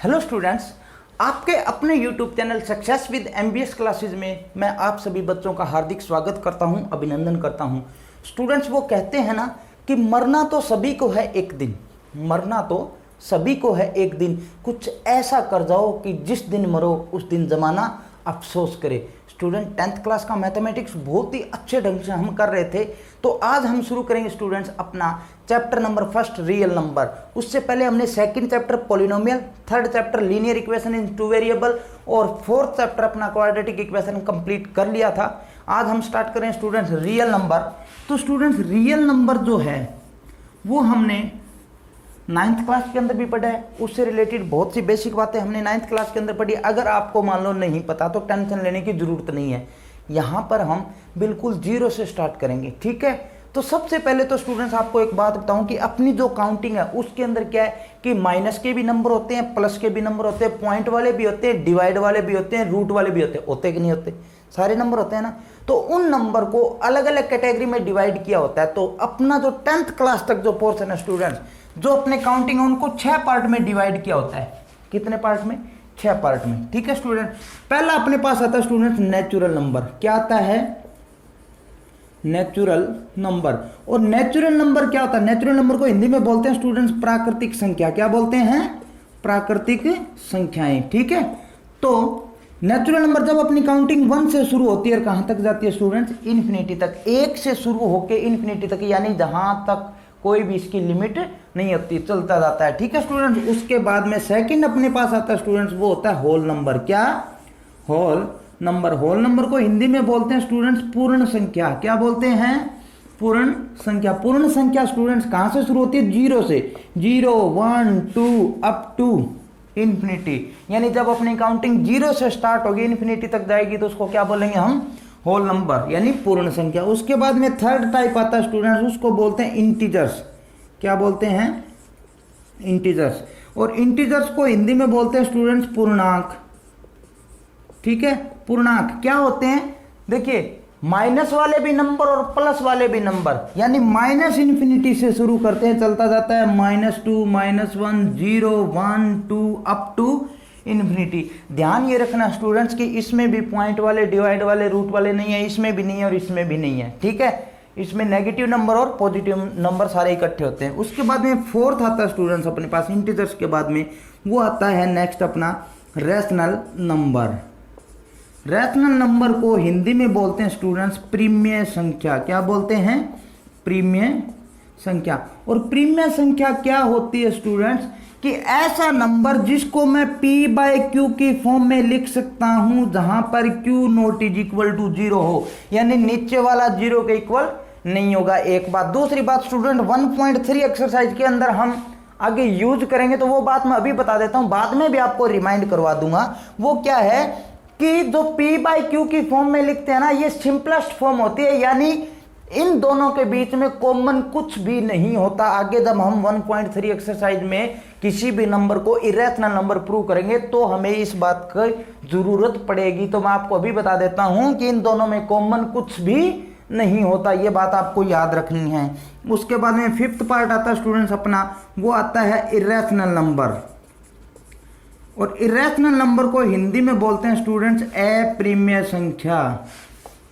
Hello students, आपके अपने YouTube channel success with MBS classes में मैं आप सभी बच्चों का हार्दिक स्वागत करता हूं, अभिनंदन करता हूं। स्टूडेंट्स, वो कहते हैं ना कि मरना तो सभी को है एक दिन, मरना तो सभी को है एक दिन, कुछ ऐसा कर जाओ कि जिस दिन मरो उस दिन ज़माना अफसोस करे। स्टूडेंट 10th क्लास का मैथमेटिक्स बहुत ही अच्छे ढंग से हम कर रहे थे, तो आज हम शुरू करेंगे स्टूडेंट्स अपना चैप्टर नंबर 1 रियल नंबर। उससे पहले हमने second chapter polynomial, third chapter linear equation in two variable और फोर्थ चैप्टर अपना क्वाड्रेटिक इक्वेशन कंप्लीट कर लिया था। आज हम स्टार्ट करें स्टूडेंट्स रियल नंबर। तो स्टूडेंट्स रियल नंबर जो है वो हमने 9th क्लास के अंदर भी पढ़ा है, उससे रिलेटेड बहुत सी बेसिक बातें हमने 9th क्लास के अंदर पढ़ी। अगर आपको मान लो नहीं पता तो टेंशन लेने की ज़रूरत नहीं है, यहाँ पर हम बिल्कुल जीरो से स्टार्ट करेंगे, ठीक है। तो सबसे पहले तो स्टूडेंट्स आपको एक बात बताऊं कि अपनी जो काउंटिंग है उसके अंदर क्या है कि माइनस के भी नंबर होते हैं, प्लस के भी नंबर होते हैं, पॉइंट वाले भी होते हैं, डिवाइड वाले भी होते हैं, रूट वाले भी होते कि नहीं होते, सारे नंबर होते हैं ना। तो उन नंबर को अलग अलग कैटेगरी में डिवाइड किया होता है। तो अपना जो 10th क्लास तक जो पोर्शन है स्टूडेंट्स, जो अपने काउंटिंग है उनको 6 पार्ट में डिवाइड किया होता है। कितने पार्ट में? 6 पार्ट में, ठीक है स्टूडेंट। पहला अपने पास आता है स्टूडेंट नेचुरल नंबर। क्या आता है? Natural number. और नेचुरल नंबर क्या होता है? नेचुरल नंबर को हिंदी में बोलते हैं स्टूडेंट्स प्राकृतिक संख्या। क्या बोलते हैं? प्राकृतिक संख्याएं, ठीक है। तो नेचुरल नंबर जब अपनी काउंटिंग 1 से शुरू होती है और कहां तक जाती है स्टूडेंट्स? इन्फिनिटी तक। 1 से शुरू होकर इन्फिनिटी तक, यानी जहां तक कोई भी इसकी लिमिट नहीं होती, चलता जाता है, ठीक है स्टूडेंट्स। उसके बाद में सेकंड अपने पास आता है स्टूडेंट्स, वो होता है होल नंबर। क्या? Whole number. होल नंबर को हिंदी में बोलते हैं स्टूडेंट्स पूर्ण संख्या। क्या बोलते हैं? पूर्ण संख्या। पूर्ण संख्या स्टूडेंट्स कहां से शुरू होती है? 0 से। 0 1 2 अप टू इन्फिनिटी, यानी जब अपनी काउंटिंग 0 से स्टार्ट होगी इन्फिनिटी तक जाएगी तो उसको क्या बोलेंगे हम? होल नंबर, यानी पूर्ण संख्या। उसके बाद में थर्ड टाइप आता है स्टूडेंट्स, उसको बोलते हैं इंटीजर्स। क्या बोलते हैं? इंटीजर्स। और इंटीजर्स को हिंदी में बोलते हैं स्टूडेंट्स पूर्णांक, ठीक है। पूर्णांक क्या होते हैं? देखिए, माइनस वाले भी नंबर और प्लस वाले भी नंबर, यानी माइनस इन्फिनिटी से शुरू करते हैं, चलता जाता है -2 -1 0 1 2 अप टू इन्फिनिटी। ध्यान ये रखना स्टूडेंट्स कि इसमें भी पॉइंट वाले, डिवाइड वाले, रूट वाले नहीं है, इसमें भी नहीं है और इसमें भी नहीं है, ठीक है। इसमें नेगेटिव नंबर और पॉजिटिव नंबर सारे इकट्ठे होते हैं। उसके बाद में फोर्थ आता है स्टूडेंट्स अपने पास इंटीजर्स के बाद में, वो आता है नेक्स्ट अपना रैशनल नंबर। रैशनल नंबर को हिंदी में बोलते हैं स्टूडेंट्स प्रीमेय संख्या। क्या बोलते हैं? प्रीमेय संख्या। और प्रीमेय संख्या क्या होती है स्टूडेंट्स कि ऐसा नंबर जिसको मैं p/q की फॉर्म में लिख सकता हूं जहां पर q not is equal to 0 हो, यानी नीचे वाला 0 के इक्वल नहीं होगा। एक बात। दूसरी बात स्टूडेंट 1.3 एक्सरसाइज के अंदर हम आगे यूज करेंगे, तो वो बात मैं अभी बता देता हूं, बाद में भी आपको रिमाइंड करवा दूंगा। वो क्या है कि जो p/q की फॉर्म में लिखते हैं ना, ये सिंपलेस्ट फॉर्म होती है, यानी इन दोनों के बीच में कॉमन कुछ भी नहीं होता। आगे जब हम 1.3 एक्सरसाइज में किसी भी नंबर को इरेशनल नंबर प्रूव करेंगे तो हमें इस बात की जरूरत पड़ेगी। तो मैं आपको अभी बता देता हूं कि इन दोनों में कॉमन कुछ भी नहीं होता, ये बात आपको याद रखनी है। उसके बाद में फिफ्थ पार्ट आता है स्टूडेंट्स अपना, वो आता है इरेशनल नंबर। और इरेशनल नंबर को हिंदी में बोलते हैं स्टूडेंट्स अप्रिमेय संख्या।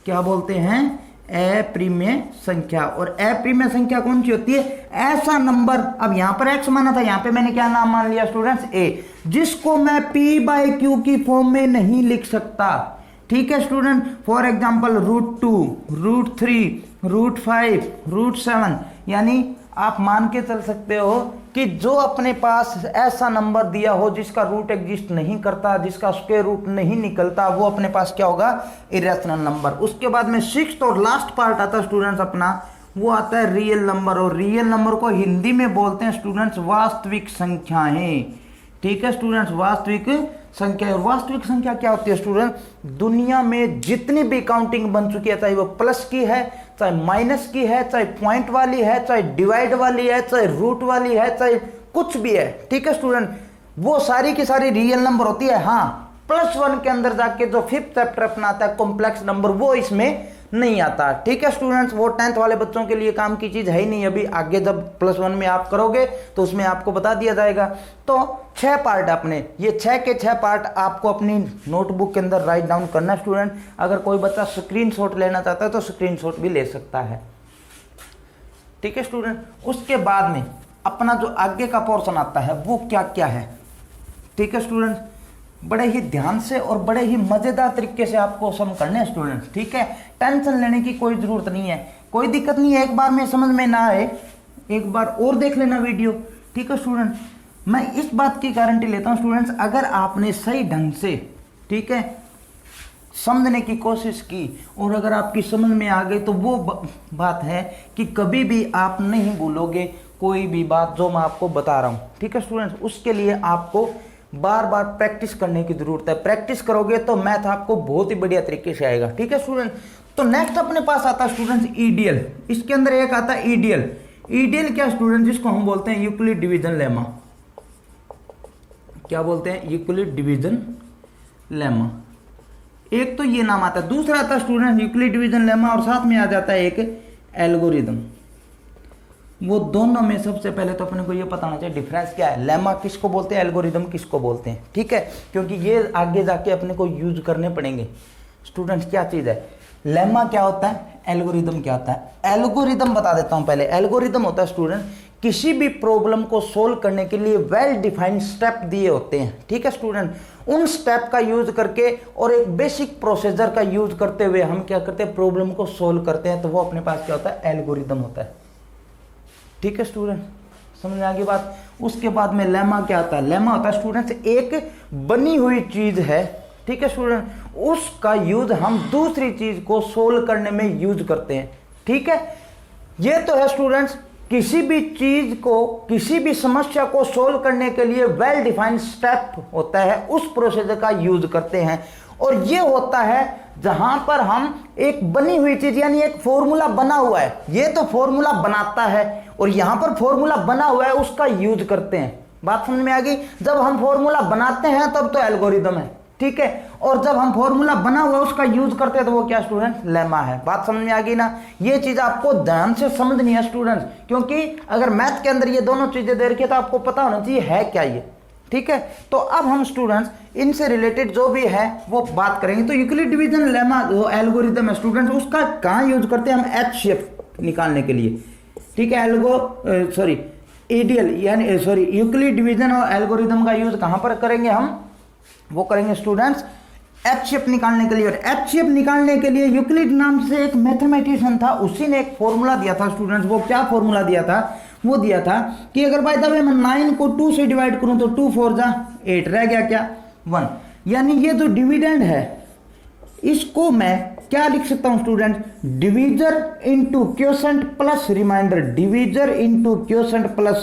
क्या बोलते हैं? अप्रिमेय संख्या। और अप्रिमेय संख्या कौन सी होती है? ऐसा नंबर, अब यहां पर x माना था, यहां पे मैंने क्या नाम मान लिया स्टूडेंट्स? a, जिसको मैं p/q की फॉर्म में नहीं लिख सकता, ठीक है स्टूडेंट। फॉर एग्जांपल √2 √3 √5 √7, यानी आप मान के चल सकते हो कि जो अपने पास ऐसा नंबर दिया हो जिसका रूट एग्जिस्ट नहीं करता, जिसका स्क्वायर रूट नहीं निकलता, वो अपने पास क्या होगा? Irrational number. उसके बाद में सिक्स्थ और लास्ट पार्ट आता है स्टूडेंट्स अपना, वो आता है रियल नंबर। और रियल नंबर को हिंदी में बोलते हैं स्टूडेंट्स वास्तविक संख्याएं, ठीक है स्टूडेंट्स। वास्तविक संख्या। और वास्तविक संख्या क्या होती है स्टूडेंट? दुनिया में जितनी भी काउंटिंग बन चुकी है, चाहे वो प्लस की है, चाहे माइनस की है, चाहे पॉइंट वाली है, चाहे डिवाइड वाली है, चाहे रूट वाली है, चाहे कुछ भी है, ठीक है स्टूडेंट, वो सारी की सारी रियल नंबर होती है। हाँ, +1 के अंदर जाके जो 5th चैप्टर अपना आता है कॉम्प्लेक्स नंबर, वो इसमें नहीं आता। ठीक है स्टूडेंट्स, वो 10th वाले बच्चों के लिए काम की चीज है ही नहीं। अभी आगे जब +1 में आप करोगे तो उसमें आपको बता दिया जाएगा। तो 6 पार्ट अपने, ये 6 के 6 पार्ट आपको अपनी नोटबुक के अंदर राइट डाउन करना स्टूडेंट। अगर कोई बच्चा स्क्रीनशॉट लेना चाहता है तो स्क्रीनशॉट भी ले सकता है। ठीक है स्टूडेंट, उसके बाद में अपना जो आगे का पोर्शन आता है वो क्या क्या है। ठीक है स्टूडेंट, बड़े ही ध्यान से और बड़े ही मजेदार तरीके से आपको सम करने हैं स्टूडेंट्स। ठीक है, टेंशन लेने की कोई जरूरत नहीं है, कोई दिक्कत नहीं है। एक बार में समझ में ना आए एक बार और देख लेना वीडियो। ठीक है स्टूडेंट, मैं इस बात की गारंटी लेता हूं स्टूडेंट्स, अगर आपने सही ढंग से ठीक है समझने की कोशिश की और अगर आपकी समझ में आ गई तो वो बात है कि कभी भी आप नहीं भूलोगे कोई भी बात जो मैं आपको बता रहा हूं। ठीक है स्टूडेंट्स, उसके लिए आपको बार बार प्रैक्टिस करने की जरूरत है। प्रैक्टिस करोगे तो मैथ आपको बहुत ही बढ़िया तरीके से आएगा। ठीक है स्टूडेंट, तो नेक्स्ट अपने पास आता है स्टूडेंट्स ईडीएल। इसके अंदर एक आता है ईडीएल। ईडीएल क्या स्टूडेंट, जिसको हम बोलते हैं यूक्लिड डिवीजन लेमा। क्या बोलते हैं, यूक्लिड डिवीजन लेमा। एक तो ये नाम आता है, दूसरा आता है स्टूडेंट यूक्लिड डिवीजन लेमा और साथ में आ जाता है एक एल्गोरिदम। वो दोनों में सबसे पहले तो अपने को ये पता होना चाहिए डिफरेंस क्या है, लेमा किसको बोलते हैं, एल्गोरिदम किसको बोलते हैं। ठीक है, क्योंकि ये आगे जाके अपने को यूज करने पड़ेंगे। स्टूडेंट्स क्या चीज़ है, लेमा क्या होता है, एल्गोरिदम क्या होता है। एल्गोरिदम बता देता हूं पहले। एल्गोरिदम होता है स्टूडेंट किसी भी प्रॉब्लम को सोल्व करने के लिए वेल डिफाइंड स्टेप दिए होते हैं। ठीक है स्टूडेंट, उन स्टेप का यूज करके और एक बेसिक प्रोसीजर का यूज करते हुए हम क्या करते हैं, प्रॉब्लम को सोल्व करते हैं। तो वो अपने पास क्या होता है, एल्गोरिदम होता है। ठीक है स्टूडेंट, समझ में आ गई बात। उसके बाद में लेमा क्या होता है, लेमा होता है स्टूडेंट एक बनी हुई चीज है। ठीक है स्टूडेंट, उसका यूज हम दूसरी चीज को सोल्व करने में यूज करते हैं। ठीक है, ये तो है स्टूडेंट्स किसी भी चीज को, किसी भी समस्या को सोल्व करने के लिए वेल डिफाइंड स्टेप होता है, उस प्रोसीजर का यूज करते हैं। और ये होता है जहां पर हम एक बनी हुई चीज यानी एक फॉर्मूला बना हुआ है, ये तो फॉर्मूला बनाता है और यहां पर फॉर्मूला बना हुआ है उसका यूज करते हैं। बात समझ में आ गई। जब हम फॉर्मूला बनाते हैं तब तो एल्गोरिदम है। ठीक है, और जब हम फॉर्मूला बना हुआ है उसका यूज करते हैं तो वो क्या स्टूडेंट, लेमा है। बात समझ में आ गई ना। ये चीज आपको ध्यान से समझनी है स्टूडेंट्स, क्योंकि अगर मैथ के अंदर ये दोनों चीजें दे रखी है तो आपको पता होना चाहिए है क्या ये। ठीक है, तो अब हम स्टूडेंट्स इनसे रिलेटेड जो भी है वो बात करेंगे। तो यूक्लिड डिवीजन लेमा जो एल्गोरिदम है स्टूडेंट्स, उसका कहाँ यूज करते हैं हम, एच शेप निकालने के लिए। ठीक है, ईडीएल यानी यूक्लिड डिवीजन और एल्गोरिदम का यूज कहां पर करेंगे हम, वो करेंगे स्टूडेंट्स एच शेप निकालने के लिए। और एच शेप निकालने के लिए यूक्लिड नाम से एक मैथमेटिशियन था, उसी ने एक फॉर्मूला दिया था स्टूडेंट्स। वो क्या फॉर्मूला दिया था, वो दिया था कि अगर बाय द वे मैं 9 को 2 से डिवाइड करूं तो 2 4 जा 8 रह गया क्या 1। यानी ये जो डिविडेंड है इसको मैं क्या लिख सकता हूं student, divisor into quotient plus remainder, divisor into quotient plus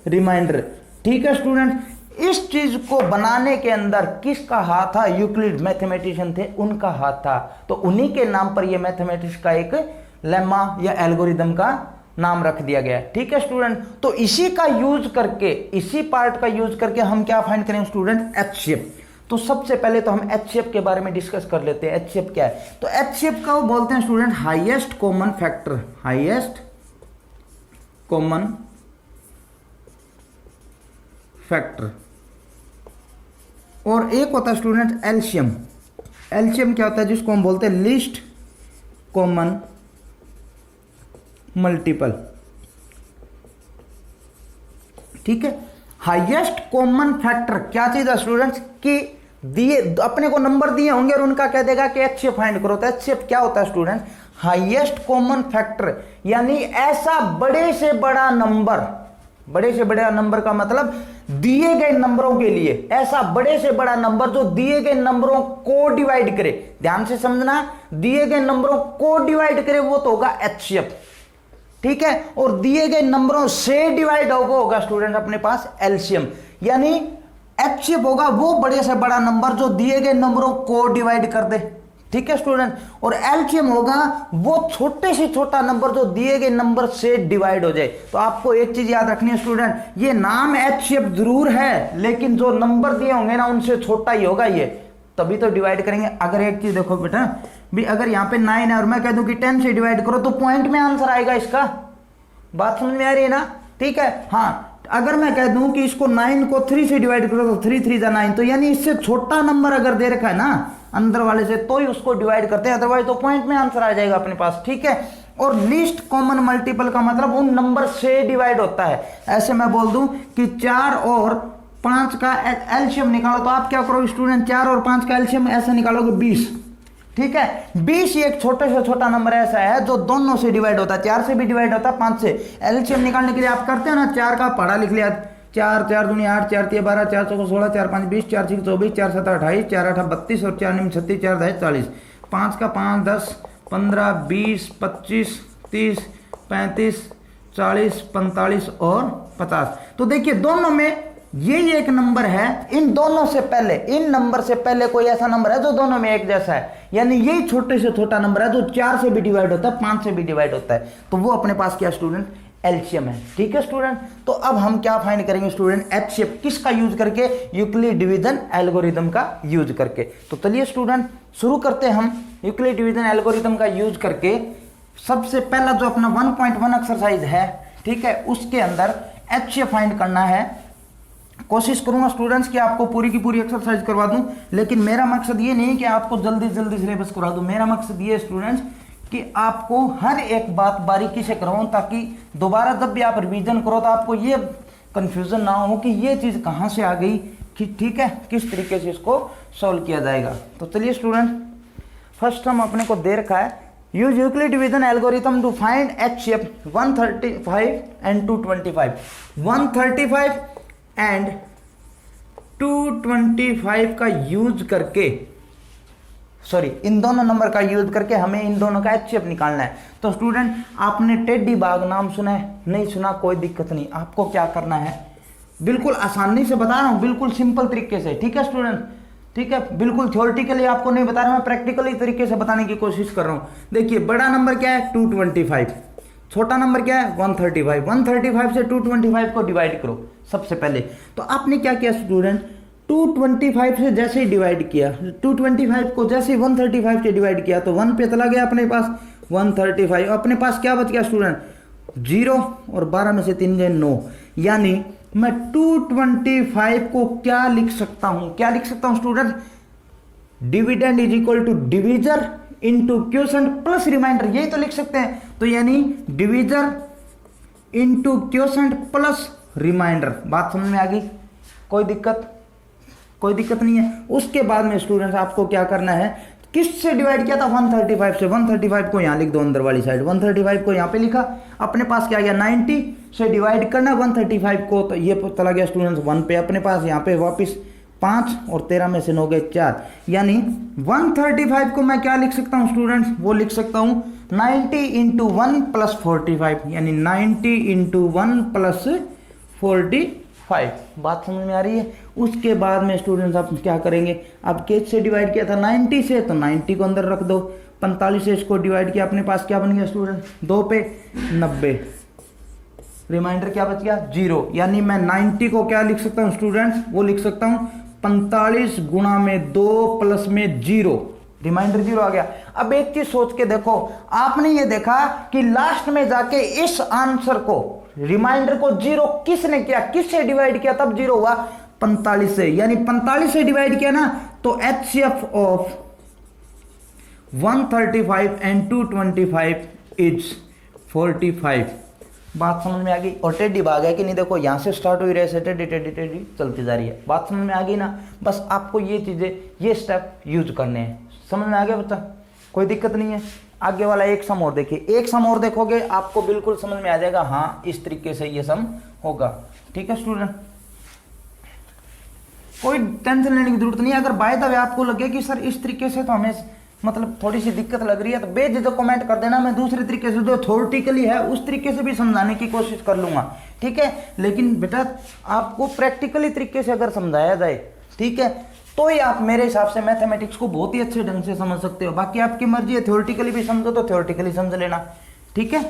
remainder. ठीक है स्टूडेंट, इस चीज को बनाने के अंदर किसका हाथ था, यूक्लिड मैथमेटिशियन थे, उनका हाथ था। तो उन्हीं के नाम पर यह मैथमेटिक्स का एक लेमा या एल्गोरिदम का नाम रख दिया गया। ठीक है स्टूडेंट, तो इसी का यूज करके, इसी पार्ट का यूज करके हम क्या फाइंड करेंगे स्टूडेंट, एच शेप। तो सबसे पहले तो हम एच शेप के बारे में डिस्कस कर लेते हैं। एच शेप क्या है, तो एच शेप का वो बोलते हैं student highest common factor, highest common factor. और एक होता है स्टूडेंट एलसीएम। एलसीएम क्या होता है, जिसको हम बोलते हैं लीस्ट कॉमन मल्टीपल। ठीक है, हाईएस्ट कॉमन फैक्टर क्या चीज है स्टूडेंट्स, कि दिए अपने को नंबर दिए होंगे और उनका कह देगा कि एच शेप फाइंड करो। तो एच शेप क्या होता है स्टूडेंट, हाईएस्ट कॉमन फैक्टर, यानी ऐसा बड़े से बड़ा नंबर, बड़े से बड़ा नंबर का मतलब दिए गए नंबरों के लिए ऐसा बड़े से बड़ा नंबर जो दिए गए नंबरों को डिवाइड करे। ध्यान से समझना, दिए गए नंबरों को डिवाइड करे वो तो होगा एच शेप। ठीक है, और दिए गए नंबरों से डिवाइड होगा स्टूडेंट अपने पास एलसीएम। यानी एच शेप होगा वो बड़े से बड़ा नंबर जो दिए गए नंबरों को डिवाइड कर दे। ठीक है स्टूडेंट, और एलसीएम होगा वो छोटे से छोटा नंबर जो दिए गए नंबर से डिवाइड हो जाए। तो आपको एक चीज याद रखनी है स्टूडेंट, ये नाम एच शेप जरूर है लेकिन जो नंबर दिए होंगे ना उनसे छोटा ही होगा ये, तभी तो डिवाइड करेंगे। अगर एक चीज देखो बेटा, भी अगर यहाँ पे 9 है और मैं कह दूं कि 10 से डिवाइड करो तो पॉइंट में आंसर आएगा इसका। बात समझ में आ रही है ना? ठीक है। हाँ, अगर मैं कह दूं कि इसको 9 को 3 से डिवाइड करो तो 3 3 जा 9, तो यानी इससे छोटा नंबर अगर दे रखा है ना अंदर वाले से तो ही उसको डिवाइड करते हैं, अदरवाइज तो पॉइंट में आंसर आ जाएगा अपने पास। ठीक है। और लीस्ट कॉमन मल्टीपल का मतलब उन नंबर से डिवाइड होता है। ऐसे मैं बोल दूं कि 4 और 5 का एलसीएम निकालो, तो आप क्या करोगे स्टूडेंट? 4 और 5 का एलसीएम ऐसे निकालोगे 20। ठीक है। 20 एक छोटे से छोटा नंबर ऐसा है जो दोनों से डिवाइड होता है, 4 से भी डिवाइड होता है, 5 से। एलसीएम निकालने के लिए आप करते हो ना, 4 का पढ़ा लिख लिया, 4 4 दूनी 8, 4 3 12, 4 4 16, 4 5 20, 4 6 24, 4 7 28, 4 8 32 और 4 9 36, 4 10 40। 5 का 5 10 15 20 25 30 35 40 45 और 50। तो देखिए दोनों में ये एक नंबर है, इन दोनों से पहले, इन नंबर से पहले कोई ऐसा नंबर है जो दोनों में एक जैसा है, यानी यही छोटे से छोटा नंबर है जो 4 से भी डिवाइड होता है, 5 से भी डिवाइड होता है, तो वो अपने पास क्या स्टूडेंट? एलसीएम है। ठीक है स्टूडेंट। तो अब हम क्या फाइंड करेंगे स्टूडेंट? एचसीएफ। किसका यूज करके? यूक्लिड डिवीजन एल्गोरिथम का यूज करके। तो चलिए स्टूडेंट शुरू करते हैं हम यूक्लिड डिवीजन एल्गोरिथम का यूज करके। सबसे पहला जो अपना 1.1 एक्सरसाइज है, ठीक है, उसके अंदर एचसीएफ फाइंड करना है। कोशिश करूंगा स्टूडेंट्स कि आपको पूरी की पूरी एक्सरसाइज करवा दूं, लेकिन मेरा मकसद ये नहीं कि आपको जल्दी जल्दी सिलेबस करवा दूं। मेरा मकसद ये स्टूडेंट्स कि आपको हर एक बात बारीकी से करवाऊं, ताकि दोबारा जब भी आप रिवीजन करो तो आपको ये कंफ्यूजन ना हो कि ये चीज़ कहाँ से आ गई, कि ठीक है किस तरीके से इसको सॉल्व किया जाएगा। तो चलिए स्टूडेंट, फर्स्ट हम अपने को दे रखा है use Euclid division algorithm to find HCF 135 and 225। 135 and 225 का यूज करके, सॉरी इन दोनों नंबर का यूज करके हमें इन दोनों का एचसीएफ निकालना है। तो स्टूडेंट आपने टेडी बाग नाम सुना है? नहीं सुना, कोई दिक्कत नहीं। आपको क्या करना है, बिल्कुल आसानी से बता रहा हूं, बिल्कुल सिंपल तरीके से। ठीक है स्टूडेंट, ठीक है, बिल्कुल थ्योरेटिकली आपको नहीं बता रहा, मैं प्रैक्टिकली तरीके से बताने की कोशिश कर रहा हूं। देखिए बड़ा नंबर क्या है? 225। छोटा नंबर क्या है? 135। 135 से 225 को डिवाइड करो सबसे पहले। तो आपने क्या किया स्टूडेंट? 225 से जैसे ही डिवाइड किया, 225 को जैसे ही 135 से डिवाइड किया तो 1 पे चला गया अपने पास 135। अपने पास क्या बच गया स्टूडेंट? 0 और 12 में से 3 गए 9। यानी मैं 225 को क्या लिख सकता हूं? क्या लिख सकता हूं student? Dividend is equal to divisor into quotient plus remainder, यही तो लिख सकते हैं। तो यानी divisor into quotient plus remainder. बात समझ में आ गई? कोई दिक्कत? कोई दिक्कत नहीं है। उसके बाद में स्टूडेंट्स आपको क्या करना है? किससे डिवाइड किया था? 135 से। 135 को यहाँ लिख दो अंदर वाली साइड, 135 को यहाँ पे लिखा। अपने पास क्या गया? 90 से डिवाइड करना 135 को, तो ये चला गया स्टूडेंट्स 1 पे। अपने पास यहाँ पे वापस 5 और 13 में से 9 गए 4। यानी 135 को मैं क्या लिख सकता हूँ स्टूडेंट्स? वो लिख सकता हूँ 90 इंटू 1 प्लस 45, यानी 90 इंटू 1 प्लस 45। बात समझ में आ रही है? उसके बाद में स्टूडेंट्स आप क्या करेंगे? अब किस से डिवाइड किया था? 90 से, तो 90 को अंदर रख दो। 45 से इसको डिवाइड किया, अपने पास क्या बन गया स्टूडेंट? 2 पे 90। रिमाइंडर क्या बच गया? 0। यानी मैं 90 को क्या लिख सकता हूँ स्टूडेंट्स? वो लिख सकता हूँ 45 गुणा में 2 प्लस में 0, रिमाइंडर 0 आ गया। अब एक चीज सोच के देखो, आपने ये देखा कि लास्ट में जाके इस आंसर को, रिमाइंडर को 0 किसने किया? किससे डिवाइड किया तब 0 हुआ? 45 से। यानी 45 से डिवाइड किया ना, तो एचसीएफ ऑफ 135 एंड 225 इज 45। बात समझ में आ गई? और टेढ़ी भाग है कि नहीं? देखो यहां से स्टार्ट हुई रहे, टेढ़ी टेढ़ी टेढ़ी चलती जा रही है। बात समझ में आ गई ना? बस आपको ये चीजें, ये स्टेप यूज करने हैं। समझ में आ गया बच्चा? कोई दिक्कत नहीं है। आगे वाला एक सम और देखिए, एक सम और देखोगे आपको बिल्कुल समझ में आ जाएगा, हाँ इस तरीके से ये सम होगा। ठीक है स्टूडेंट, कोई टेंशन लेने की जरूरत नहीं है। अगर बाय द वे आपको लगे कि सर इस तरीके से तो हमें मतलब थोड़ी सी दिक्कत लग रही है, तो बेझिझक कमेंट कर देना, मैं दूसरे तरीके से जो थ्योरेटिकली है उस तरीके से भी समझाने की कोशिश कर लूंगा। ठीक है, लेकिन बेटा आपको प्रैक्टिकली तरीके से अगर समझाया जाए, ठीक है, तो ही आप मेरे हिसाब से मैथमेटिक्स को बहुत ही अच्छे ढंग से समझ सकते हो। बाकी आपकी मर्जी है, थ्योरेटिकली भी समझो तो थ्योरेटिकली समझ लेना। ठीक है,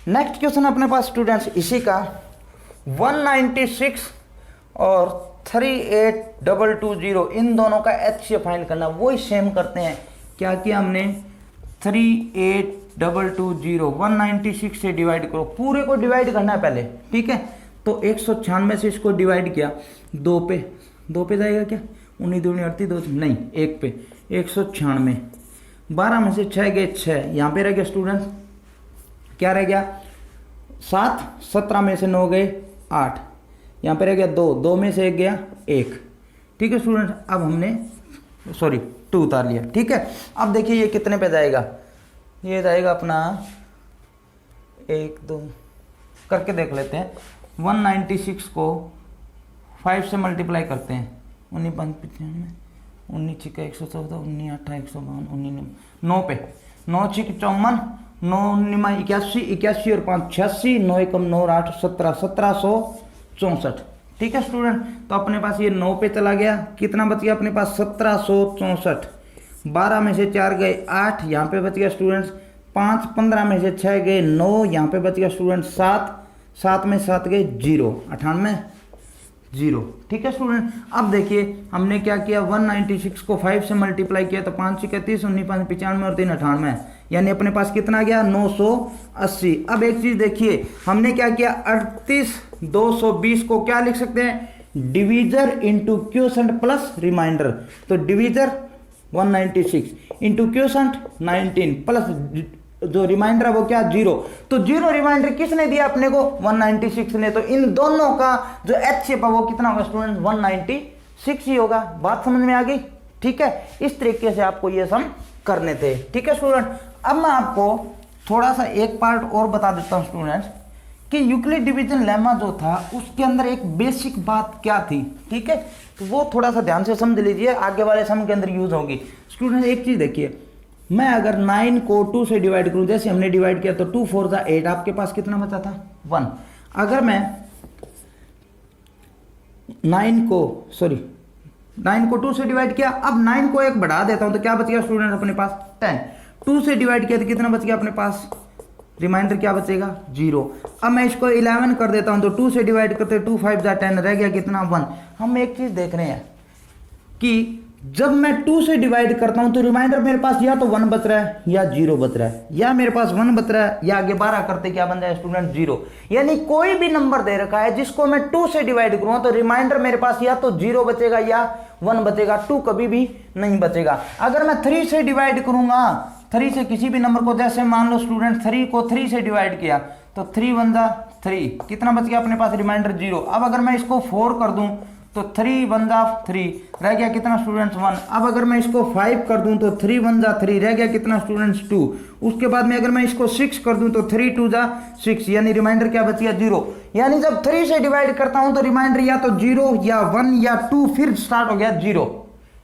नेक्स्ट क्वेश्चन अपने पास स्टूडेंट्स इसी का 196 और 38220 इन दोनों का एचसीएफ फाइंड करना। वही सेम करते हैं, क्या किया हमने 38220 196 से डिवाइड करो, पूरे को डिवाइड करना है पहले, ठीक है। तो 196 से इसको डिवाइड किया, 2 पे जाएगा क्या, 19 दूनी 38 2 नहीं 1 पे 196, 12 में से 6 गए 6, यहाँ पे रह गया स्टूडेंट्स क्या रह गया 7, 17 में से 9 गए 8, यहाँ पे रह गया 2 में से 1 गया 1, ठीक है स्टूडेंट। अब हमने 2 उतार लिया, ठीक है। अब देखिए ये कितने पे जाएगा, ये जाएगा अपना 1 2 करके देख लेते हैं। 196 को 5 से मल्टीप्लाई करते हैं, 19 5 95 19 6 114 19 8 152 19 9 पे 9 6 54 9 9 81 81 और 5 86 9 1 9 8 17 1764, ठीक है स्टूडेंट। तो अपने पास ये 9 पे चला गया, कितना बच गया अपने पास 1764, 12 में से 4 गए 8, यहाँ पे बच गया स्टूडेंट्स 5, 15 में से 6 गए 9, यहाँ पे बच गया स्टूडेंट्स 7, 7 में 7 गए 0, 98 0, ठीक है स्टूडेंट। अब देखिए हमने क्या किया 196 को 5 से मल्टीप्लाई किया तो 5 31 19 5 95 और 3 98, यानी अपने पास कितना गया 980। अब एक चीज देखिए हमने क्या किया 38 220 को क्या लिख सकते हैं divisor into quotient plus remainder, तो डिवीजर 196 इंटू क्वोशंट 19 प्लस जो रिमाइंडर है वो क्या 0, तो 0 रिमाइंडर किसने दिया अपने को 196 ने, तो इन दोनों का जो एच शेप है वो कितना होगा स्टूडेंट 196 ही होगा। बात समझ में आ गई, ठीक है। इस तरीके से आपको ये सम करने थे, ठीक है स्टूडेंट। अब मैं आपको थोड़ा सा एक पार्ट और बता देता हूं स्टूडेंट्स कि यूक्लिड डिवीजन लेमा जो था उसके अंदर एक बेसिक बात क्या थी, ठीक है। तो वो थोड़ा सा ध्यान से समझ लीजिए, आगे वाले सम के अंदर यूज होगी। स्टूडेंट एक चीज देखिए, मैं अगर 9 को 2 से डिवाइड करूं, जैसे हमने डिवाइड किया तो 2 4 जा 8, आपके पास कितना बचा था 1। अगर मैं 9 को 2 से डिवाइड किया, अब 9 को 1 बढ़ा देता हूं तो क्या बच गया स्टूडेंट अपने पास 10। 2 से डिवाइड किया तो कितना बच गया अपने पास, रिमाइंडर क्या बचेगा 0। अब मैं इसको 11 कर देता हूं तो 2 से डिवाइड करते 2 5 जा 10, रह गया कितना 1। हम एक चीज देख रहे हैं कि जब मैं 2 से डिवाइड करता हूं तो रिमाइंडर मेरे पास या तो 1 बच रहा है या 0 बच रहा है, या मेरे पास 1 बच रहा है या आगे 12 करते क्या बन जाए स्टूडेंट 0। यानी कोई भी नंबर दे रखा है जिसको मैं 2 से डिवाइड करूंगा तो रिमाइंडर मेरे पास या तो 0 बचेगा या 1 बचेगा, 2 कभी भी नहीं बचेगा। अगर मैं 3 से डिवाइड करूंगा, 3 से किसी भी नंबर को, जैसे मान लो स्टूडेंट 3 को 3 से डिवाइड किया तो 3 1 जा 3, कितना बच गया अपने पास रिमाइंडर 0। अब अगर मैं इसको 4 कर दूं तो 3 1 जा 3, रह गया कितना स्टूडेंट्स 1। अब अगर मैं इसको 5 कर दूं तो 3 1 जा 3, रह गया कितना स्टूडेंट्स 2। उसके बाद में अगर मैं इसको 6 कर दूं तो 3 2 जा 6, यानी रिमाइंडर क्या बच गया 0। यानी जब 3 से डिवाइड करता हूं तो रिमाइंडर या तो 0 या 1 या 2, फिर स्टार्ट हो गया 0,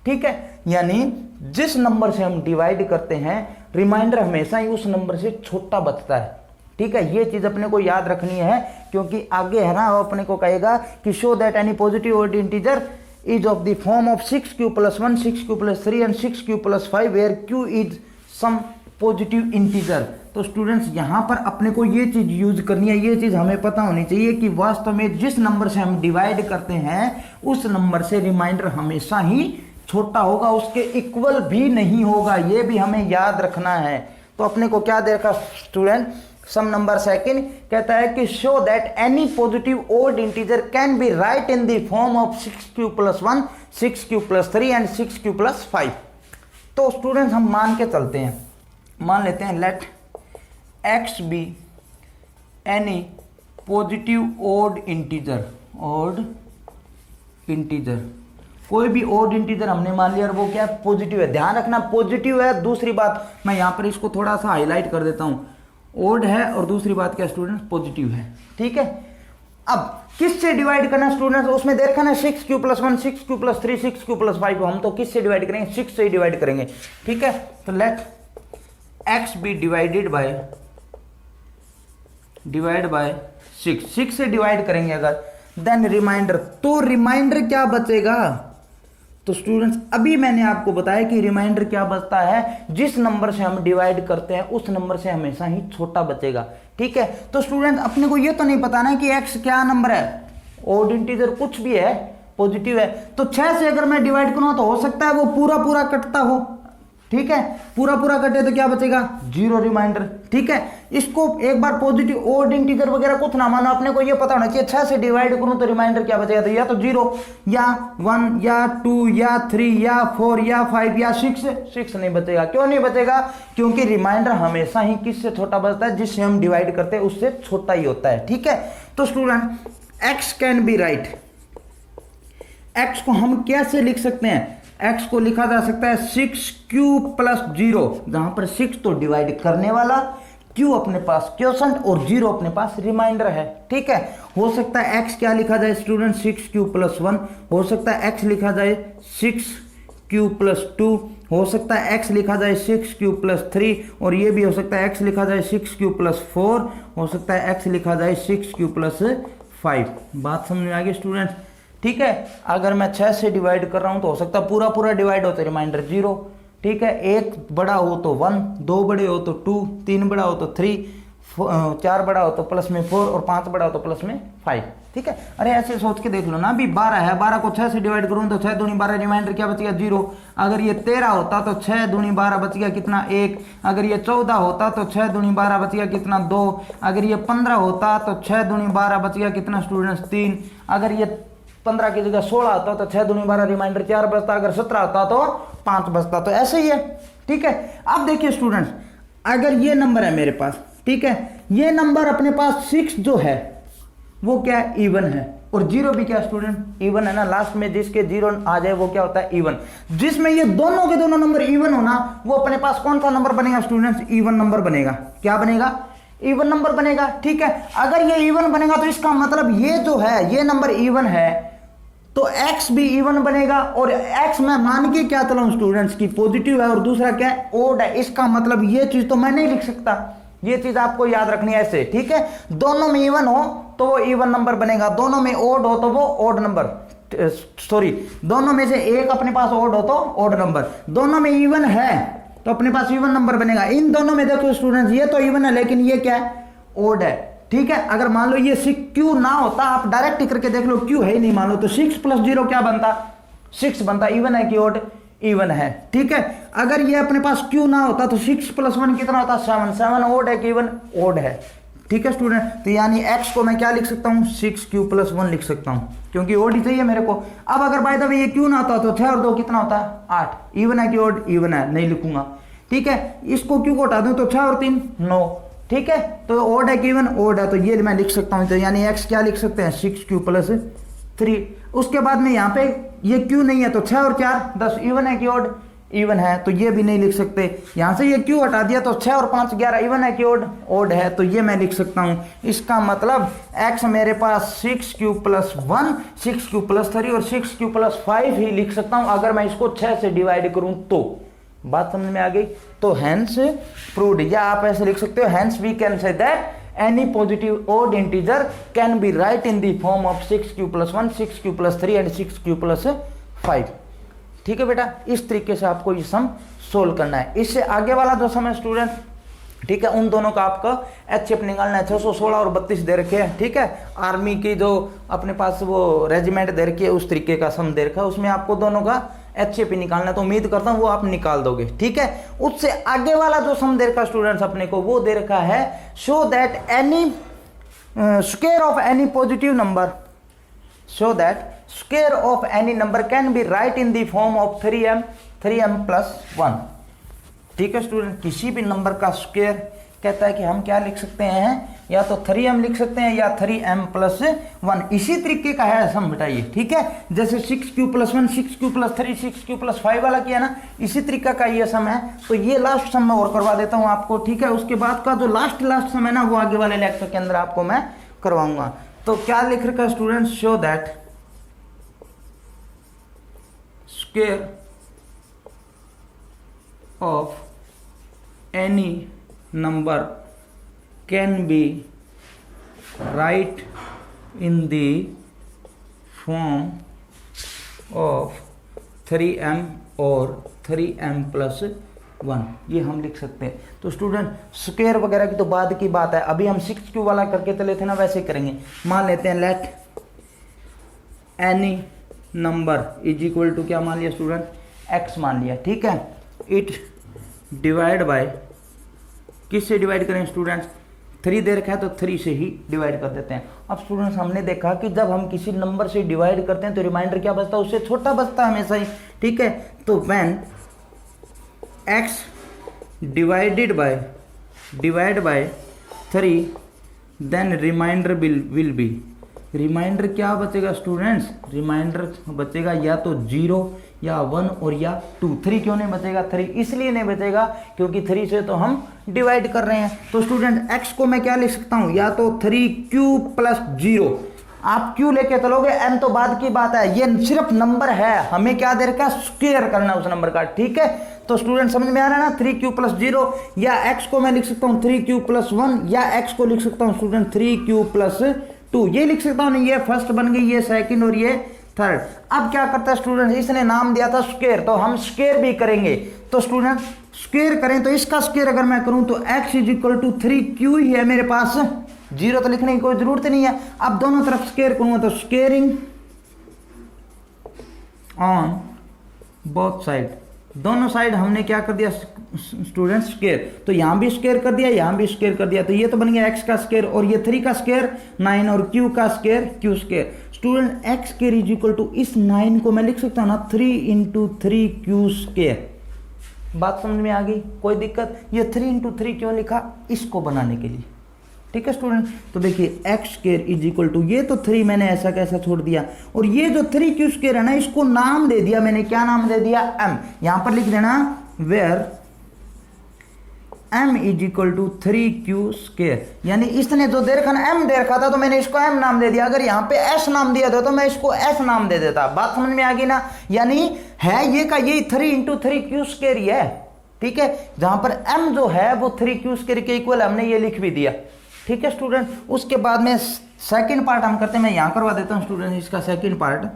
ठीक है। यानी जिस नंबर से हम डिवाइड करते हैं रिमाइंडर हमेशा ही उस नंबर से छोटा बचता है, ठीक है। ये चीज अपने को याद रखनी है, क्योंकि आगे है ना वो अपने को कहेगा कि show that any positive odd integer is of the form of 6q + 1 6q + 3 and 6q + 5 where q is some positive integer. तो स्टूडेंट्स यहाँ पर अपने को ये चीज यूज करनी है, ये चीज हमें पता होनी चाहिए कि वास्तव में जिस नंबर से हम डिवाइड करते हैं उस नंबर से रिमाइंडर हमेशा ही छोटा होगा, उसके इक्वल भी नहीं होगा, ये भी हमें याद रखना है। तो अपने को क्या दे रखा स्टूडेंट, सम नंबर सेकंड कहता है कि show that any positive odd integer can be write in the form of 6q + 1 6q + 3 and 6q + 5। तो स्टूडेंट्स हम मान के चलते हैं, मान लेते हैं let x be any positive odd integer, कोई भी ओड इंटीजर हमने मान लिया और वो क्या है पॉजिटिव है। ध्यान रखना पॉजिटिव है। दूसरी बात मैं यहाँ पर इसको थोड़ा सा हाईलाइट कर देता हूँ, ओड है और दूसरी बात क्या स्टूडेंट पॉजिटिव है, ठीक है। अब किससे डिवाइड करना स्टूडेंट्स, उसमें देखा ना 6q + 1 6q + 3 6q + 5, हम तो किससे डिवाइड करेंगे 6 से ही डिवाइड करेंगे, ठीक है। तो let x be divide by 6 से डिवाइड करेंगे अगर, देन रिमाइंडर, तो रिमाइंडर क्या बचेगा। तो स्टूडेंट्स अभी मैंने आपको बताया कि रिमाइंडर क्या बचता है, जिस नंबर से हम डिवाइड करते हैं उस नंबर से हमेशा ही छोटा बचेगा, ठीक है। तो स्टूडेंट अपने को ये तो नहीं पता ना कि x क्या नंबर है, ओड इंटीजर कुछ भी है पॉजिटिव है, तो 6 से अगर मैं डिवाइड करूँ तो हो सकता है वो पूरा कटता हो, ठीक है, पूरा पूरा कटे तो क्या बचेगा, 0 रिमाइंडर। ठीक है, इसको एक बार पॉजिटिव ओड इंटीजर वगैरह कुछ ना मानो, अपने को ये पता होना चाहिए 6 से डिवाइड करूं तो रिमाइंडर क्या बचेगा, तो या तो 0 या 1 या 2 या 3 या 4 या 5 या 6 नहीं बचेगा। क्यों नहीं बचेगा, क्योंकि रिमाइंडर हमेशा ही किससे छोटा बचता है, जिससे हम डिवाइड करते हैं उससे छोटा ही होता है। ठीक है, तो student x can be right, x को हम कैसे लिख सकते हैं, x को लिखा जा सकता है 6q प्लस 0, जहां पर 6 तो डिवाइड करने वाला, q अपने पास क्वोशंट और 0 अपने पास रिमाइंडर है। ठीक है, हो सकता है x क्या लिखा जाए स्टूडेंट, 6q प्लस 1, हो सकता है x लिखा जाए 6q प्लस 2, हो सकता है x लिखा जाए 6q प्लस 3, और ये भी हो सकता है x लिखा जाए 6q प्लस 4, हो सकता है x लिखा जाए 6q प्लस 5। बात समझ में आ गई स्टूडेंट। ठीक है, अगर मैं 6 से डिवाइड कर रहा हूं तो हो सकता है पूरा पूरा डिवाइड हो तो रिमाइंडर 0। ठीक है, 1 बड़ा हो तो 1, 2 बड़े हो तो 2, 3 बड़ा हो तो 3, 4 बड़ा हो तो प्लस में 4 और 5 बड़ा हो तो प्लस में 5। ठीक है, अरे ऐसे सोच के देख लो ना, अभी 12 है, 12 को 6 से डिवाइड करूं तो 6 दूनी 12, रिमाइंडर क्या बचेगा 0। अगर ये 13 होता तो 6 दूनी 12 बच गया कितना 1। अगर ये 14 होता तो 6 दूनी 12 बच गया कितना 2। अगर ये 15 होता तो 6 दूनी 12 बच गया कितना स्टूडेंट्स 3। अगर ये 15 की जगह 16 होता तो 6 दूनी 12, रिमाइंडर 4 बचता। अगर 17 होता तो 5 बचता। तो ऐसे ही है। ठीक है, अब देखिए स्टूडेंट्स, अगर ये नंबर है मेरे पास, ठीक है, ये नंबर अपने पास 6 जो है वो क्या है, इवन है, और 0 भी क्या स्टूडेंट, इवन है ना। लास्ट में जिसके 0 आ जाए वो क्या होता है, इवन। जिसमें ये दोनों के दोनों नंबर इवन हो ना, वो अपने पास कौन सा नंबर बनेगा स्टूडेंट्स, इवन नंबर बनेगा। क्या बनेगा, इवन नंबर बनेगा। ठीक है, अगर ये इवन बनेगा तो इसका मतलब ये जो है, ये नंबर इवन है तो x भी इवन बनेगा। और x मैं मान के क्या चला हूं स्टूडेंट्स की पॉजिटिव है और दूसरा क्या है, ओड है। इसका मतलब ये चीज तो मैं नहीं लिख सकता, ये चीज आपको याद रखनी है ऐसे। ठीक है, दोनों में इवन हो तो वो इवन नंबर बनेगा, दोनों में ओड हो तो वो ओड नंबर, सॉरी दोनों में से एक अपने पास ओड हो तो ओड नंबर, दोनों में इवन है तो अपने पास इवन नंबर बनेगा। इन दोनों में देखो स्टूडेंट्स, ये तो इवन है लेकिन ये क्या है, ओड है। ठीक है, अगर मान लो ये 6q ना होता, आप डायरेक्ट करके देख लो, q है ही नहीं मान लो, तो 6 प्लस 0 क्या बनता, 6 बनता। इवन है कि ओड, इवन है। ठीक है, अगर ये अपने पास q ना होता तो 6 प्लस 1 कितना होता, 7। 7 ओड है कि इवन, ओड है। ठीक है स्टूडेंट, तो यानी x को मैं क्या लिख सकता हूँ, 6q प्लस 1 लिख सकता हूँ, क्योंकि ओड ही चाहिए मेरे को। अब अगर बाय द वे ये q ना होता तो 6 और 2 कितना होता है, 8। इवन है कि ओड, इवन है, नहीं लिखूंगा। ठीक है, इसको q को हटा दूं तो 6 और 3 9। ठीक है, तो ओड है कि इवन, ओड है, तो ये मैं लिख सकता हूं। तो यानी x क्या लिख सकते हैं, 6q प्लस 3। उसके बाद में यहाँ पे ये q नहीं है तो 6 और 4 10, इवन है कि ओड, इवन है, तो ये भी नहीं लिख सकते। यहाँ से ये q हटा दिया तो 6 और 5 11, इवन है कि ओड, ओड है, तो ये मैं लिख सकता हूँ। इसका मतलब x मेरे पास 6q प्लस 1, 6q प्लस 3 और 6q प्लस 5 ही लिख सकता हूँ अगर मैं इसको 6 से डिवाइड करूँ तो। बात समझ में आ गई। तो हेंस प्रूव्ड, या आप ऐसे लिख सकते हो, hence we can say that any positive odd integer can be write in the form of 6q plus 1, 6q plus 3 and 6q plus 5। ठीक है बेटा, इस तरीके से आपको ये सम सोल्व करना है। इससे आगे वाला जो सम है स्टूडेंट, ठीक है, उन दोनों का आपका एचएफ निकालना है। 616 और 32 दे रखे हैं। ठीक है, आर्मी की जो अपने पास वो रेजिमेंट दे रखी है उस तरीके का सम दे रखा है, उसमें आपको दोनों का एचएफ निकालना है। तो उम्मीद करता हूं वो आप निकाल दोगे। ठीक है, उससे आगे वाला जो सम दे रखा स्टूडेंट्स अपने को, वो दे रखा है show that any square of any positive number, show that square of any number can be write in the form of 3m plus 1। ठीक है स्टूडेंट, किसी भी नंबर का स्क्वायर कहता है कि हम क्या लिख सकते हैं, या तो 3m लिख सकते हैं या 3m प्लस 1। इसी तरीके का है सम बताइए। ठीक है, जैसे 6q plus 1, 6q plus 3, 6q plus 5 वाला किया ना, इसी तरीका का ये सम है। तो ये लास्ट सम मैं और करवा देता हूँ आपको। ठीक है, उसके बाद का जो लास्ट सम है ना, वो आगे वाले लेक्चर के अंदर आपको मैं करवाऊंगा। तो क्या लिख रखा है student, show that square of any number can be right in the form of 3m और 3m प्लस 1, ये हम लिख सकते हैं। तो स्टूडेंट स्क्वायर वगैरह की तो बाद की बात है, अभी हम 6q वाला करके चले थे ना, वैसे करेंगे। मान लेते हैं let any number is equal to क्या मान लिया स्टूडेंट, x मान लिया। ठीक है, इट डिवाइड बाय, किससे डिवाइड करें स्टूडेंट्स, 3 दे रखा है तो 3 से ही डिवाइड कर देते हैं। अब स्टूडेंट्स हमने देखा कि जब हम किसी नंबर से डिवाइड करते हैं तो रिमाइंडर क्या बचता है, उससे छोटा बचता है हमेशा ही, ठीक है। तो when x divide by 3 then remainder will be, remainder क्या बचेगा स्टूडेंट्स, रिमाइंडर बचेगा या तो 0 या 1 और या 2। 3 क्यों नहीं बचेगा, 3 इसलिए नहीं बचेगा क्योंकि 3 से तो हम डिवाइड कर रहे हैं। तो स्टूडेंट x को मैं क्या लिख सकता हूं, या तो 3q प्लस 0, आप q लेके चलोगे, m तो बाद की बात है, ये सिर्फ नंबर है, हमें क्या दे रखा है, स्क्वायर करना उस नंबर का, ठीक है। तो स्टूडेंट समझ में आ रहा है ना, 3q प्लस 0, या x को मैं लिख सकता हूं 3q प्लस 1, या x को लिख सकता हूं स्टूडेंट 3q प्लस 2, ये लिख सकता हूं ना, ये फर्स्ट बन गई, ये सेकंड और ये थर्ड। अब क्या करता है स्टूडेंट, इसने नाम दिया था स्क्वायर, तो हम स्क्वायर भी करेंगे। तो स्टूडेंट स्क्वायर करें तो इसका स्क्वायर अगर मैं करूं तो x is equal to 3q ही है मेरे पास, 0 तो लिखने की कोई जरूरत नहीं है। अब दोनों तरफ स्क्वायर करूंगा तो स्क्वेयरिंग ऑन बोथ साइड, दोनों साइड हमने क्या कर दिया स्टूडेंट, स्क्वायर। तो यहां भी स्क्वायर कर दिया, यहां भी स्क्वायर कर दिया, तो ये तो बन गया x का स्क्वायर, और ये 3 का स्क्वायर 9, और q का square q square. Student x square is equal to, इस 9 को मैं लिख सकता हूं ना 3 इंटू 3q स्क्वायर। बात समझ में आ गई, कोई दिक्कत, ये 3 इंटू 3 क्यों लिखा, इसको बनाने के लिए, ठीक है स्टूडेंट। तो देखिए x square is equal to, ये तो 3 मैंने ऐसा कैसा छोड़ दिया, और ये जो 3q स्क्वायर है ना, इसको नाम दे दिया मैंने, क्या नाम दे दिया, m। यहां पर लिख देना where m is equal to 3q square, यानी इसने जो दे रखा ना m दे रखा था, तो मैंने इसको m नाम दे दिया। अगर यहाँ पे s नाम दिया था तो मैं इसको s नाम दे देता। बात समझ में आ गई ना, यानी है ये का ये 3 इंटू 3q स्क्वायर ही है, ठीक है। जहां पर m जो है वो 3q स्क्वायर के इक्वल हमने ये लिख भी दिया, ठीक है स्टूडेंट। उसके बाद में सेकंड पार्ट हम करते हैं, मैं यहाँ करवा देता हूँ स्टूडेंट इसका सेकंड पार्ट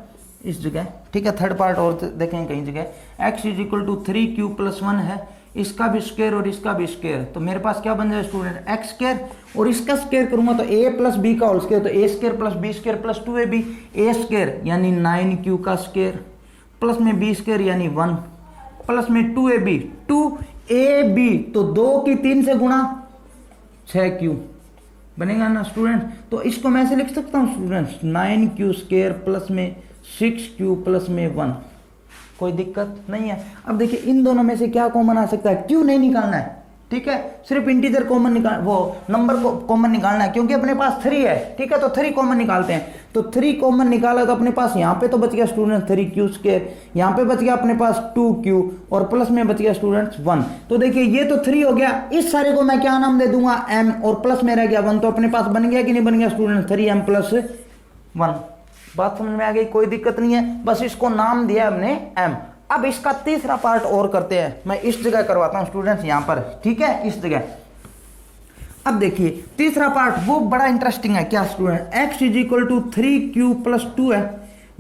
इस जगह, ठीक है। थर्ड पार्ट और देखें कहीं जगह, x is equal to 3q plus 1 है, इसका भी स्क्वायर और इसका भी स्क्वायर, तो मेरे पास क्या बन जाए स्टूडेंट, x स्क्वायर, और इसका स्क्वायर करूंगा तो a प्लस बी का होल स्क्वायर, तो a square plus b square plus 2ab, a square यानी 9q का स्क्वायर, प्लस में b स्क्वायर यानी 1, प्लस में 2ab, तो 2 की 3 से गुणा 6q बनेगा ना स्टूडेंट। तो इसको मैं ऐसे लिख सकता हूँ स्टूडेंट्स 9q स्क्वायर प्लस में 6q प्लस में 1, कोई दिक्कत नहीं है। अब देखिए इन दोनों में से क्या कॉमन आ सकता है, q नहीं निकालना है, ठीक है, सिर्फ इंटीजर कॉमन निकाल, वो नंबर को कॉमन निकालना है, क्योंकि अपने पास 3 है, ठीक है। तो 3 कॉमन निकालते हैं, तो 3 कॉमन निकाला तो अपने पास यहाँ पे तो बच गया स्टूडेंट 3q स्क्वायर, यहाँ पे बच गया अपने पास 2q, और प्लस में बच गया स्टूडेंट्स 1। तो देखिए ये तो 3 हो गया, इस सारे को मैं क्या नाम दे दूंगा m, और प्लस में रह गया 1, तो अपने पास बन गया कि नहीं बन गया स्टूडेंट 3m प्लस 1। बात समझ में आ गई, कोई दिक्कत नहीं है, बस इसको नाम दिया हमने m। अब इसका तीसरा पार्ट और करते हैं, मैं इस जगह करवाता हूं स्टूडेंट्स यहां पर, ठीक है, इस जगह। अब देखिए तीसरा पार्ट वो बड़ा इंटरेस्टिंग है, क्या student, x is equal to 3q plus 2 है,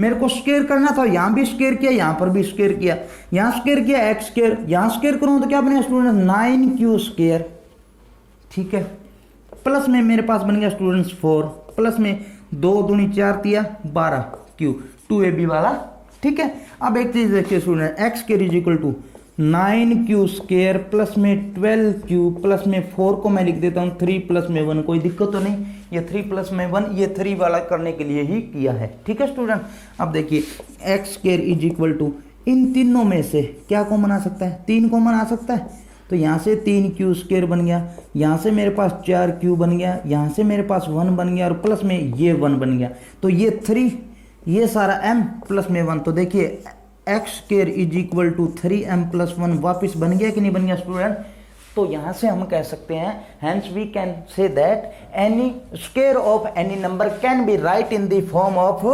मेरे को स्क्वायर करना था, यहां भी स्क्वायर किया, यहां पर भी स्क्वायर किया, यहां स्क्वायर किया x स्क्वायर, यहां स्क्वायर करूं तो क्या बनेगा स्टूडेंट 9q स्क्वायर, ठीक है, प्लस में मेरे पास बन गया स्टूडेंट्स 4, प्लस में 2 दूनी 4 दिया 12q 2ab वाला, ठीक है। अब एक चीज देखिए student, x square is equal to 9q square plus में 12q प्लस में 4 को मैं लिख देता हूँ 3 प्लस में 1, कोई दिक्कत तो नहीं, ये 3 प्लस में 1 ये 3 वाला करने के लिए ही किया है, ठीक है स्टूडेंट। अब देखिए x square is equal to, इन तीनों में से क्या कॉमन आ सकता है, 3 कॉमन आ सकता है, तो यहाँ से 3q स्क्वायर बन गया, यहाँ से मेरे पास 4q बन गया, यहाँ से मेरे पास 1 बन गया, और प्लस में ये 1 बन गया, तो ये 3, ये सारा m प्लस में 1, तो देखिए x square is equal to 3m plus 1 वापिस बन गया कि नहीं बन गया स्टूडेंट। तो यहाँ से हम कह सकते हैं, hence we can say that any square of any number can be write in the form of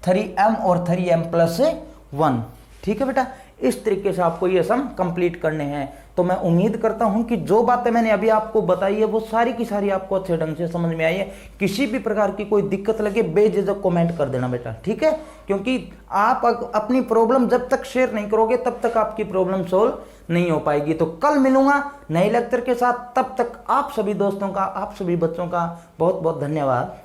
3m और 3m प्लस 1, ठीक है बेटा। इस तरीके से आपको ये सम कंप्लीट करने हैं। तो मैं उम्मीद करता हूं कि जो बातें मैंने अभी आपको बताई है वो सारी की सारी आपको अच्छे ढंग से समझ में आई है। किसी भी प्रकार की कोई दिक्कत लगे बेझिझक कमेंट कर देना बेटा, ठीक है, क्योंकि आप अपनी प्रॉब्लम जब तक शेयर नहीं करोगे तब तक आपकी प्रॉब्लम सोल्व नहीं हो पाएगी। तो कल मिलूंगा नए लेक्चर के साथ, तब तक आप सभी दोस्तों का, आप सभी बच्चों का बहुत बहुत धन्यवाद।